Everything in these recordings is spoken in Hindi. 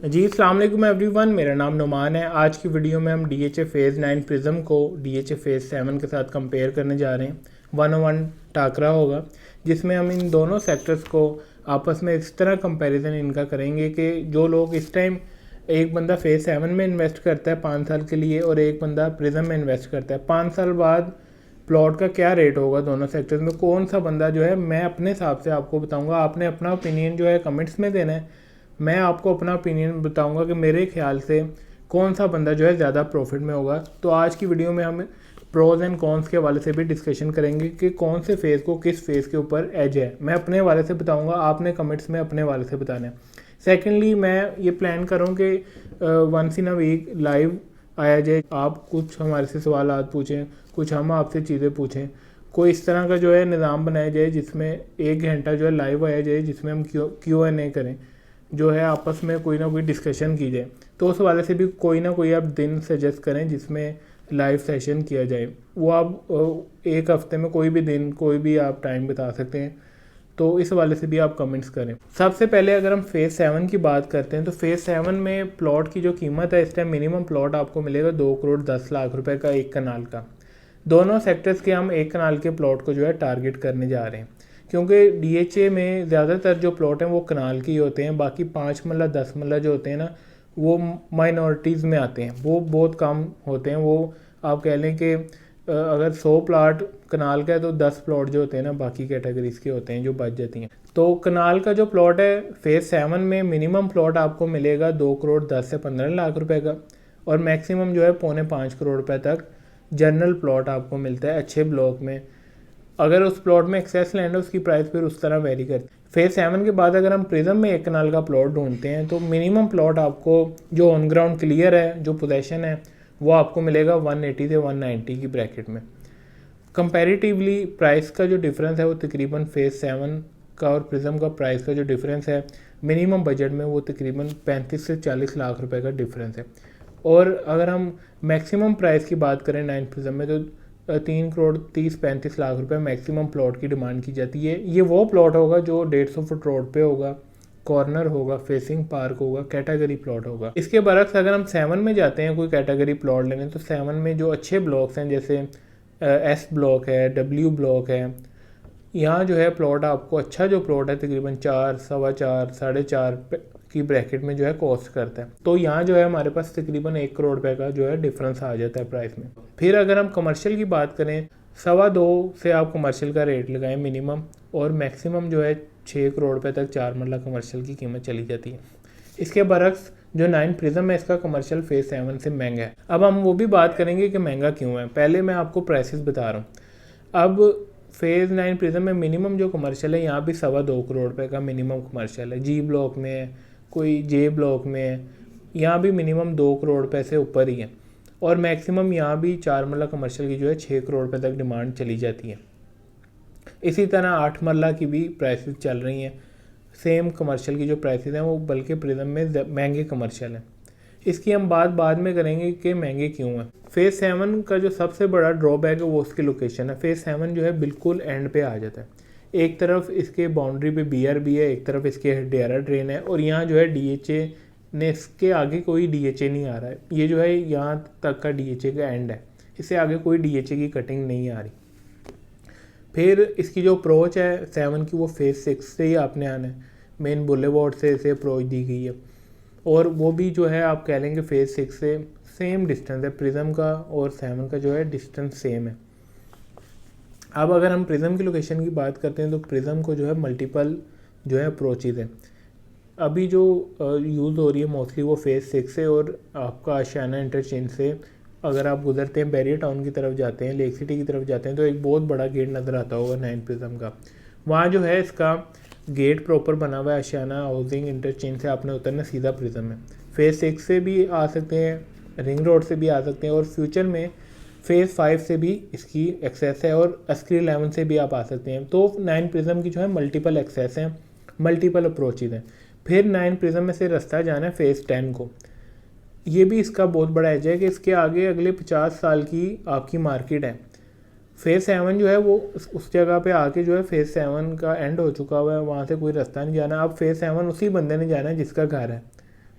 जी अस्सलाम वालेकुम एवरीवन, मेरा नाम नुमान है। आज की वीडियो में हम DHA फेज़ 9 प्रिज्म को DHA फेज़ 7 के साथ कंपेयर करने जा रहे हैं। 1-on-1 टाकरा होगा जिसमें हम इन दोनों सेक्टर्स को आपस में इस तरह कंपैरिजन इनका करेंगे कि जो लोग इस टाइम एक बंदा फेज़ 7 में इन्वेस्ट करता है 5 साल के लिए और एक बंदा प्रिज्म में इन्वेस्ट करता है 5 साल बाद प्लॉट का क्या रेट होगा दोनों सेक्टर्स में, कौन सा बंदा जो है, मैं अपने हिसाब से आपको बताऊंगा। आपने अपना ओपिनियन जो है कमेंट्स में देना है। मैं आपको अपना ओपिनियन बताऊंगा कि मेरे ख्याल से कौन सा बंदा जो है ज़्यादा प्रॉफिट में होगा। तो आज की वीडियो में हम प्रोज एंड कॉन्स के हवाले से भी डिस्कशन करेंगे कि कौन से फेज़ को किस फेज़ के ऊपर एज है। मैं अपने हवाले से बताऊंगा, आपने कमेंट्स में अपने हवाले से बताना है। सेकेंडली, मैं ये प्लान करूँ कि once in a week live आया जाए, आप कुछ हमारे से सवाल पूछें, कुछ हम आपसे चीज़ें पूछें। कोई इस तरह का जो है निज़ाम बनाया जाए जिसमें 1 घंटा जो है लाइव आया जाए, जिसमें हम Q&A करें, जो है आपस में कोई ना कोई डिस्कशन की जाए। तो उस वाले से भी कोई ना कोई आप दिन सजेस्ट करें जिसमें लाइव सेशन किया जाए। वो आप एक हफ्ते में कोई भी दिन, कोई भी आप टाइम बता सकते हैं। तो इस वाले से भी आप कमेंट्स करें। सबसे पहले अगर हम फेज़ 7 की बात करते हैं तो फेज़ 7 में प्लॉट की जो कीमत है, इस टाइम मिनिमम प्लॉट आपको मिलेगा 2,10,00,000 रुपए का एक कनाल का। दोनों सेक्टर्स के हम एक कनाल के प्लॉट को जो है टारगेट करने जा रहे हैं, क्योंकि DHA में ज़्यादातर जो प्लॉट हैं वो कनाल के ही होते हैं। बाकी 5 मरला 10 मरला जो होते हैं ना, वो माइनॉरिटीज़ में आते हैं, वो बहुत कम होते हैं। वो आप कह लें कि अगर 100 प्लाट कनाल का है तो 10 प्लॉट जो होते हैं ना बाकी कैटेगरीज के होते हैं जो बच जाती हैं। तो कनाल का जो प्लॉट है फेज़ 7 में मिनिमम प्लॉट आपको मिलेगा 2,10 से 15 लाख रुपए का, और मैक्सिमम जो है 4.25 करोड़ रुपए तक जनरल प्लॉट आपको मिलता है अच्छे ब्लॉक में। अगर उस प्लॉट में एक्सेस लैंड है उसकी प्राइस फिर उस तरह वेरी करती है। फेज़ 7 के बाद अगर हम प्रिज्म में एक कनाल का प्लॉट ढूंढते हैं तो मिनिमम प्लॉट आपको जो ऑन ग्राउंड क्लियर है, जो पोजेशन है, वो आपको मिलेगा 180 से 190 की ब्रैकेट में। कंपैरेटिवली प्राइस का जो डिफरेंस है वो तकरीबन फेज़ 7 का और प्रिज्म का प्राइस का जो डिफरेंस है मिनिमम बजट में वो तकरीबन 35 से 40 लाख रुपए का डिफरेंस है। और अगर हम मैक्सिमम प्राइस की बात करें 9 प्रिज्म में तो 3,30-35 लाख रुपए मैक्सिमम प्लॉट की डिमांड की जाती है। ये वो प्लॉट होगा जो 150 फुट रोड पे होगा, कॉर्नर होगा, फेसिंग पार्क होगा, कैटेगरी प्लॉट होगा। इसके बरक्स अगर हम 7 में जाते हैं कोई कैटेगरी प्लॉट लेने, तो 7 में जो अच्छे ब्लॉक्स हैं जैसे S ब्लॉक है, W ब्लॉक है, यहाँ जो है प्लॉट आपको अच्छा जो प्लॉट है तकरीबन 4, 4.25, 4.5 की ब्रैकेट में जो है कॉस्ट करता है। तो यहाँ जो है हमारे पास तकरीबन 1 करोड़ रुपए का जो है डिफरेंस आ जाता है प्राइस में। फिर अगर हम कमर्शियल की बात करें, 2.25 से आप कमर्शियल का रेट लगाएं मिनिमम, और मैक्सिमम जो है 6 करोड़ रुपए तक 4 मरला कमर्शियल की कीमत चली जाती है। इसके बरक्स जो 9 प्रिज्म है इसका कमर्शियल फेज़ 7 से महंगा है। अब हम वो भी बात करेंगे कि महंगा क्यों है। पहले मैं आपको प्राइसेस बता रहा हूँ। अब फेज़ 9 प्रिज्म में मिनिमम जो कमर्शियल है यहाँ भी 2.25 करोड़ रुपए का मिनिमम कमर्शियल है। G ब्लॉक में है, कोई J ब्लॉक में है, यहाँ भी मिनिमम 2 करोड़ रुपए से ऊपर ही है, और मैक्सिमम यहाँ भी 4 मरला कमर्शियल की जो है 6 करोड़ रुपए तक डिमांड चली जाती है। इसी तरह 8 मरला की भी प्राइसेस चल रही हैं। सेम कमर्शियल की जो प्राइसेस हैं वो बल्कि प्रिज्म में महंगे कमर्शियल हैं। इसकी हम बात बाद में करेंगे कि महंगे क्यों हैं। फेज़ 7 का जो सबसे बड़ा ड्रॉबैक है वो उसकी लोकेशन है। फेज़ 7 जो है बिल्कुल एंड पे आ जाता है। एक तरफ इसके बाउंड्री पे BRB है, एक तरफ इसके डेरा ड्रेन है, और यहाँ जो है DHA ने इसके आगे कोई DHA नहीं आ रहा है। ये जो है यहाँ तक का DHA का एंड है, इससे आगे कोई DHA की कटिंग नहीं आ रही। फिर इसकी जो अप्रोच है 7 की वो फेज़ 6 से ही आपने आना है, मेन बुलेवार्ड से इसे अप्रोच दी गई है, और वो भी जो है आप कह लेंगे फेज़ 6 से सेम डिस्टेंस है। प्रिज्म का और 7 का जो है डिस्टेंस सेम है। अब अगर हम प्रिज्म की लोकेशन की बात करते हैं तो प्रिज्म को जो है मल्टीपल जो है अप्रोचेज है। अभी जो यूज़ हो रही है मोस्टली वो फेज़ 6 से, और आपका आशियाना इंटरचेंज से अगर आप गुजरते हैं बैरियर टाउन की तरफ जाते हैं, लेक सिटी की तरफ जाते हैं, तो एक बहुत बड़ा गेट नज़र आता होगा 9 प्रिज्म का। वहाँ जो है इसका गेट प्रॉपर बना हुआ है। आशियाना हाउसिंग इंटरचेंज से आपने उतरना सीधा प्रिज्म में। फेज़ 6 से भी आ सकते हैं, रिंग रोड से भी आ सकते हैं, और फ्यूचर में फेज़ 5 से भी इसकी एक्सेस है, और अस्करी 11 से भी आप आ सकते हैं। तो 9 प्रिज्म की जो है मल्टीपल एक्सेस हैं, मल्टीपल अप्रोचेज हैं। फिर 9 प्रिज्म में से रास्ता जाना है फेज़ 10 को। ये भी इसका बहुत बड़ा एज है कि इसके आगे अगले 50 साल की आपकी मार्केट है। फेज़ 7 जो है वो उस जगह पे आके जो है फेज़ 7 का एंड हो चुका हुआ है, वहाँ से कोई रास्ता नहीं जाना। अब फेज़ 7 उसी बंदे ने जाना है जिसका घर है,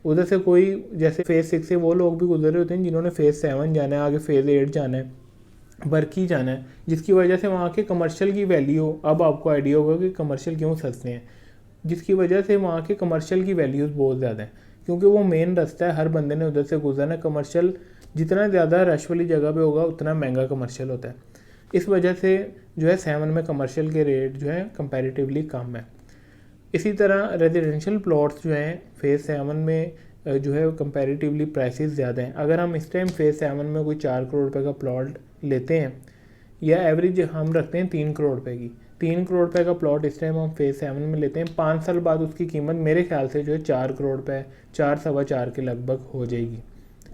उधर से कोई जैसे फेज़ 6 से वो लोग भी गुजर रहे होते हैं जिन्होंने फेज़ 7 जाना है, आगे फेज़ 8 जाना है, बर्की जाना है, जिसकी वजह से वहाँ के कमर्शियल की वैल्यू, अब आपको आइडिया होगा कि कमर्शियल क्यों सस्ते हैं, जिसकी वजह से वहाँ के कमर्शियल की वैल्यूज़ बहुत ज़्यादा है, क्योंकि वो मेन रास्ता है, हर बंदे ने उधर से गुजरना है। कमर्शियल जितना ज़्यादा रश वाली जगह पे होगा उतना महंगा कमर्शियल होता है। इस वजह से जो है 7 में कमर्शियल के रेट जो है कंपैरेटिवली कम है। इसी तरह रेजिडेंशियल प्लॉट्स जो हैं फेज़ 7 में जो है कंपैरेटिवली प्राइसेस ज़्यादा हैं। अगर हम इस टाइम फेज़ 7 में कोई 4 करोड़ रुपए का प्लॉट लेते हैं, या एवरेज हम रखते हैं 3 करोड़ रुपए की, 3 करोड़ रुपए का प्लॉट इस टाइम हम फेज़ 7 में लेते हैं, 5 साल बाद उसकी कीमत मेरे ख्याल से जो है 4 करोड़ रुपए, 4 सवा 4 के लगभग हो जाएगी,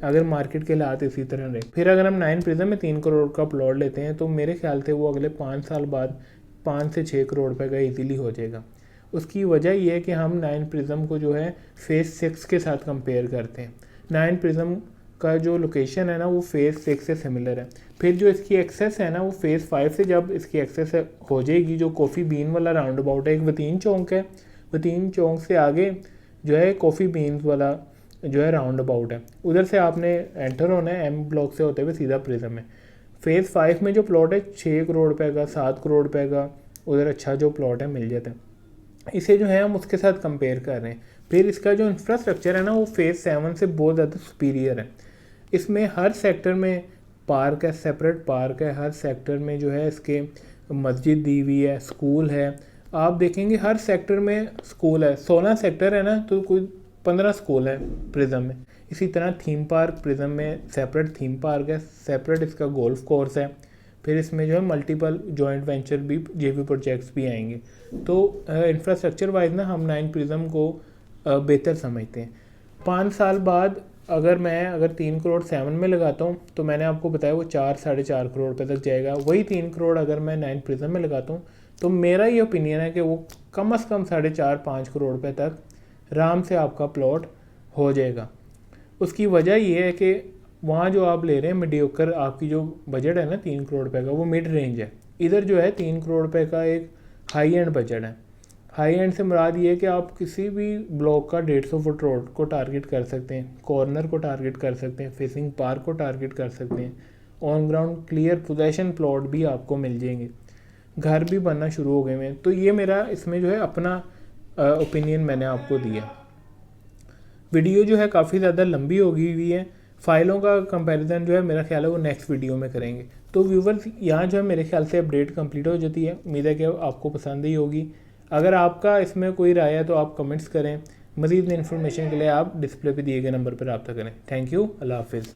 अगर मार्केट के हालात इसी तरह रहे। फिर अगर हम 9 प्रिज्म में 3 करोड़ का प्लॉट लेते हैं तो मेरे ख्याल से वो अगले 5 साल बाद 5 से 6 करोड़ रुपए का ईजीली हो जाएगा। उसकी वजह यह है कि हम 9 प्रिज्म को जो है फेज़ 6 के साथ कंपेयर करते हैं। 9 प्रिज्म का जो लोकेशन है ना वो फेज़ 6 से सिमिलर है। फिर जो इसकी एक्सेस है ना वो फेज़ 5 से जब इसकी एक्सेस हो जाएगी, जो कॉफ़ी बीन वाला राउंड अबाउट है, एक वतीन चौक है, वतीन चौक से आगे जो है कॉफ़ी बीन्स वाला जो है राउंड अबाउट है, उधर से आपने एंटर होना है, एम ब्लॉक से होते हुए सीधा प्रिज्म है। फेज़ 5 में जो प्लॉट है 6 करोड़ रुपए का, 7 करोड़ रुपए का उधर अच्छा जो प्लॉट है मिल जाता है। इसे जो है हम उसके साथ कंपेयर कर रहे हैं। फिर इसका जो इंफ्रास्ट्रक्चर है ना वो फेज़ 7 से बहुत ज़्यादा सुपीरियर है। इसमें हर सेक्टर में पार्क है, सेपरेट पार्क है, हर सेक्टर में जो है इसके मस्जिद दी हुई है, स्कूल है। आप देखेंगे हर सेक्टर में स्कूल है, 16 सेक्टर है ना तो कोई 15 स्कूल है प्रिज्म में। इसी तरह थीम पार्क प्रिज्म में सेपरेट थीम पार्क है, सेपरेट इसका गोल्फ कोर्स है। फिर इसमें जो है मल्टीपल जॉइंट वेंचर भी, जेवी प्रोजेक्ट्स भी आएंगे। तो इंफ्रास्ट्रक्चर वाइज ना हम 9 प्रिज्म को बेहतर समझते हैं। 5 साल बाद अगर 3 करोड़ 7 में लगाता हूँ तो मैंने आपको बताया वो 4 साढ़े 4 करोड़ रुपये तक जाएगा। वही 3 करोड़ अगर मैं 9 प्रिज्म में लगाता हूँ तो मेरा ये ओपिनियन है कि वो कम से कम 4.5-5 करोड़ रुपये तक आराम से आपका प्लॉट हो जाएगा। उसकी वजह ये है कि वहाँ जो आप ले रहे हैं मीडियोकर, आपकी जो बजट है ना 3 करोड़ रुपए का वो मिड रेंज है। इधर जो है 3 करोड़ रुपए का एक हाई एंड बजट है। हाई एंड से मुराद ये है कि आप किसी भी ब्लॉक का 150 फुट रोड को टारगेट कर सकते हैं, कॉर्नर को टारगेट कर सकते हैं, फेसिंग पार्क को टारगेट कर सकते हैं, on ground clear possession plot भी आपको मिल जाएंगे, घर भी बनना शुरू हो गए हैं। तो ये मेरा इसमें जो है अपना ओपिनियन मैंने आपको दिया। वीडियो जो है काफ़ी ज़्यादा लंबी हो गई हुई है, फाइलों का कंपैरिजन जो है मेरा ख्याल है वो नेक्स्ट वीडियो में करेंगे। तो व्यूवर्स यहाँ जो है मेरे ख्याल से अपडेट कंप्लीट हो जाती है। उम्मीद है कि आपको पसंद ही होगी। अगर आपका इसमें कोई राय है तो आप कमेंट्स करें। मज़ीद इन्फॉर्मेशन के लिए आप डिस्प्ले पे दिए गए नंबर पर रब्ता करें। थैंक यू, अल्लाह हाफिज़।